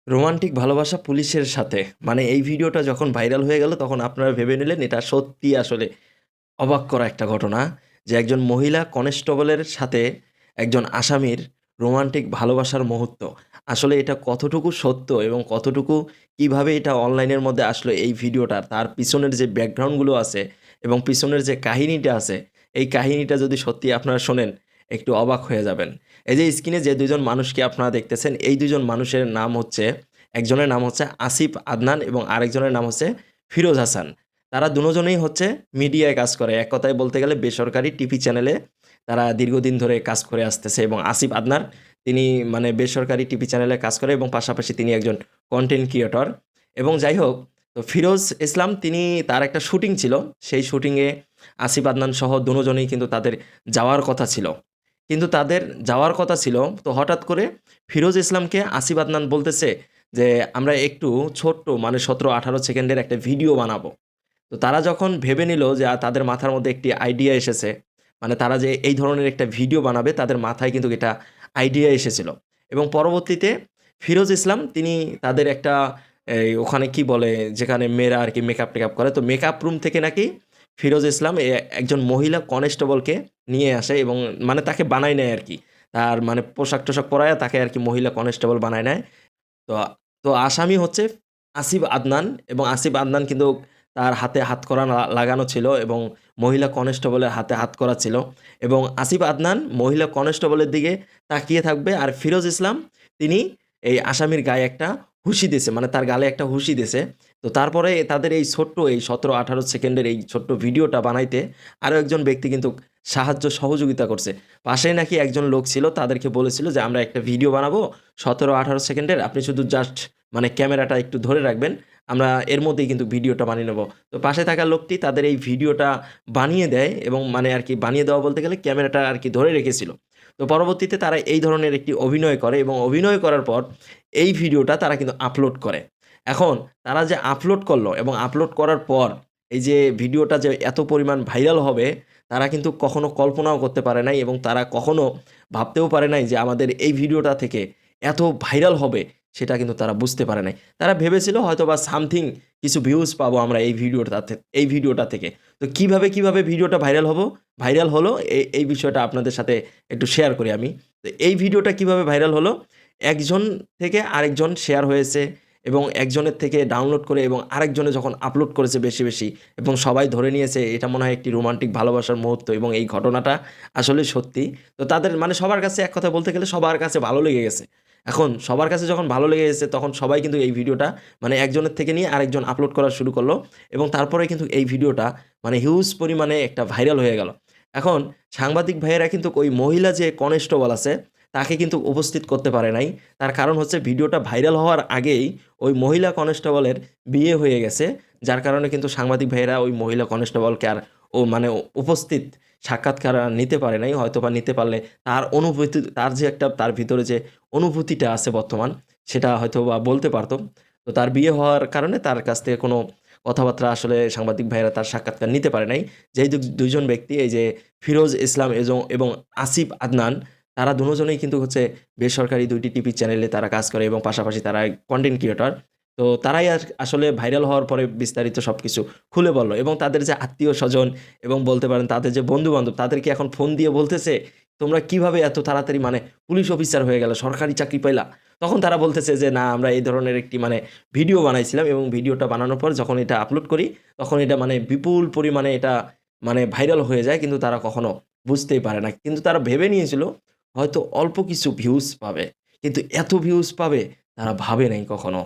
Romantic ভালোবাসা পুলিশের সাথে। মানে এই ভিডিওটা যখন ভাইরাল হয়ে গেল তখন আপনারা ভেবে নিলেন এটা সত্যি আসলে অবাক করা একটা ঘটনা যে একজন মহিলা কনস্টেবলের সাথে একজন আসামির রোমান্টিক ভালোবাসার মুহূর্ত। আসলে এটা কতটুকু সত্য এবং কতটুকু কিভাবে এটা অনলাইনের মধ্যে আসলো এই ভিডিওটা, তার পিছনের যে ব্যাকগ্রাউন্ডগুলো আছে এবং পিছনের যে কাহিনীটা আছে, এই কাহিনীটা যদি সত্যি আপনারা শোনেন একটু অবাক হয়ে যাবেন। এই যে স্ক্রিনে যে ২ জন মানুষকে আপনারা দেখতেছেন, এই ২ জন মানুষের নাম হচ্ছে, একজনের নাম হচ্ছে আসিফ আদনান এবং আরেকজনের নাম হচ্ছে ফিরোজ হাসান। তারা দুজনেই হচ্ছে মিডিয়ায় কাজ করে। এক কথায় বলতে গেলে বেসরকারি টিভি চ্যানেলে তারা দীর্ঘদিন ধরে কাজ করে আসতেছে এবং আসিফ আদনান তিনি মানে বেসরকারি টিভি চ্যানেলে কাজ করে এবং পাশাপাশি তিনি একজন কনটেন্ট ক্রিয়েটর। এবং যাই হোক, তো ফিরোজ ইসলাম তিনি তার একটা শুটিং ছিল। সেই শুটিংয়ে আসিফ আদনান সহ দুজনেই কিন্তু তাদের যাওয়ার কথা ছিল। কিন্তু তাদের যাওয়ার কথা ছিল, তো হঠাৎ করে ফিরোজ ইসলামকে আসিফ আদনান বলতেছে যে, "আমরা একটু ছোট্ট মানে ১৭-১৮ সেকেন্ডের একটা ভিডিও বানাবো।" তো তারা যখন ভেবে নিল যে তাদের মাথার মধ্যে একটি আইডিয়া এসেছে, মানে তারা যে এই ধরনের একটা ভিডিও বানাবে তাদের মাথায় কিন্তু এটা আইডিয়া এসেছিল। এবং পরবর্তীতে ফিরোজ ইসলাম তিনি তাদের একটা ওখানে কি বলে যেখানে মেয়েরা আর কি মেকআপ-টেকআপ করে, তো মেকআপ রুম থেকে নাকি ফিরোজ ইসলাম একজন মহিলা কনস্টেবলকে নিয়ে আসে এবং মানে তাকে বানায় নেয় আরকি। তার মানে পোশাক-টোশাক পরাইয়া তাকে আরকি মহিলা কনস্টেবল বানায় নেয়। তো তো আসামি হচ্ছে আসিফ আদনান এবং আসিফ আদনান কিন্তু তার হাতে হাতকড়া লাগানো ছিল এবং মহিলা কনস্টেবলের হাতে হাতকড়া ছিল এবং আসিফ আদনান মহিলা কনস্টেবলের দিকে তাকিয়ে থাকবে আর ফিরোজ ইসলাম তিনি এই আসামির গায়ে একটা হুঁশি দিছে, মানে তার গালে একটা হুঁশি দিছে। তো তারপরে তাদের এই ছোট্ট এই ১৭-১৮ সেকেন্ডের এই ছোট্ট ভিডিওটা বানাইতে আরও একজন ব্যক্তি কিন্তু সাহায্য সহযোগিতা করছে। পাশেই নাকি একজন লোক ছিল, তাদেরকে বলেছিল যে, "আমরা একটা ভিডিও বানাবো ১৭-১৮ সেকেন্ডের, আপনি শুধু জাস্ট মানে ক্যামেরাটা একটু ধরে রাখবেন। আমরা এর মধ্যেই কিন্তু ভিডিওটা বানিয়ে নেব।" তো পাশে থাকা লোকটি তাদের এই ভিডিওটা বানিয়ে দেয় এবং মানে আরকি বানিয়ে দেওয়া বলতে গেলে ক্যামেরাটা আরকি ধরে রেখেছিল। তো পরবর্তীতে তারা এই ধরনের একটি অভিনয় করে এবং অভিনয় করার পর এই ভিডিওটা তারা কিন্তু আপলোড করে। এখন তারা যে আপলোড করলো এবং আপলোড করার পর এই যে ভিডিওটা যে এত পরিমাণ ভাইরাল হবে তারা কিন্তু কখনো কল্পনাও করতে পারে নাই এবং তারা কখনো ভাবতেও পারে নাই যে আমাদের এই ভিডিওটা থেকে এত ভাইরাল হবে, সেটা কিন্তু তারা বুঝতে পারে নাই। তারা ভেবেছিল হয়তোবা সামথিং কিছু ভিউজ পাবো আমরা এই ভিডিওটা থেকে। তো কিভাবে ভিডিওটা ভাইরাল হলো এই বিষয়টা আপনাদের সাথে একটু শেয়ার করি আমি। তো এই ভিডিওটা কিভাবে ভাইরাল হলো? একজন থেকে আরেকজন শেয়ার হয়েছে এবং একজনের থেকে ডাউনলোড করে এবং আরেকজনে যখন আপলোড করেছে বেশি এবং সবাই ধরে নিয়েছে এটা মনে হয় একটি রোমান্টিক ভালোবাসার মুহূর্ত এবং এই ঘটনাটা আসলে সত্যি। তো তাদের মানে সবার কাছে এক কথায় বলতে গেলে সবার কাছে ভালো লেগে গেছে। এখন সবার কাছে যখন ভালো লেগে গেছে তখন সবাই কিন্তু এই ভিডিওটা মানে একজনের থেকে নিয়ে আরেকজন আপলোড করা শুরু করলো এবং তারপরে কিন্তু এই ভিডিওটা মানে হিউজ পরিমাণে একটা ভাইরাল হয়ে গেল। এখন সাংবাদিক ভাইয়েরা কিন্তু ওই মহিলা যে কনস্টেবল আছে তাকে কিন্তু উপস্থিত করতে পারে নাই। তার কারণ হচ্ছে ভিডিওটা ভাইরাল হওয়ার আগেই ওই মহিলা কনস্টেবলের বিয়ে হয়ে গেছে। যার কারণে কিন্তু সাংবাদিক ভাইয়েরা ওই মহিলা কনস্টেবলকে আর মানে উপস্থিত সাক্ষাৎকার আর নিতে পারে নাই। হয়তোবা নিতে পারলে তার অনুভূতি, তার যে একটা তার ভিতরে যে অনুভূতিটা আছে বর্তমান, সেটা হয়তোবা বলতে পারত। তো তার বিয়ে হওয়ার কারণে তার কাছ থেকে কোনো কথাবার্তা আসলে সাংবাদিক ভাইয়েরা তার সাক্ষাৎকার নিতে পারে নাই। যেই ২ জন ব্যক্তি এই যে ফিরোজ ইসলাম এবং আসিফ আদনান তারা দুজনেই কিন্তু হচ্ছে বেসরকারি ২ টি টিভি চ্যানেলে তারা কাজ করে এবং পাশাপাশি তারা কনটেন্ট ক্রিয়েটর। তো তারাই আসলে ভাইরাল হওয়ার পরে বিস্তারিত সবকিছু খুলে বলল এবং তাদের যে আত্মীয়স্বজন এবং বলতে পারেন তাদের যে বন্ধু-বান্ধব তাদেরকে এখন ফোন দিয়ে বলতেছে, "তোমরা কিভাবে এত তাড়াতাড়ি মানে পুলিশ অফিসার হয়ে গেলা? সরকারি চাকরি পাইলা?" তখন তারা বলতেছে যে, "না, আমরা এই ধরনের একটি মানে ভিডিও বানাইছিলাম এবং ভিডিওটা বানানোর পর যখন এটা আপলোড করি তখন এটা মানে বিপুল পরিমাণে এটা মানে ভাইরাল হয়ে যায় কিন্তু তারা কখনো বুঝতেই পারে না।" কিন্তু তারা ভেবে নিয়েছিল হয়তো অল্প কিছু ভিউজ পাবে। কিন্তু এত ভিউজ পাবে তারা ভাবে নাই কখনো।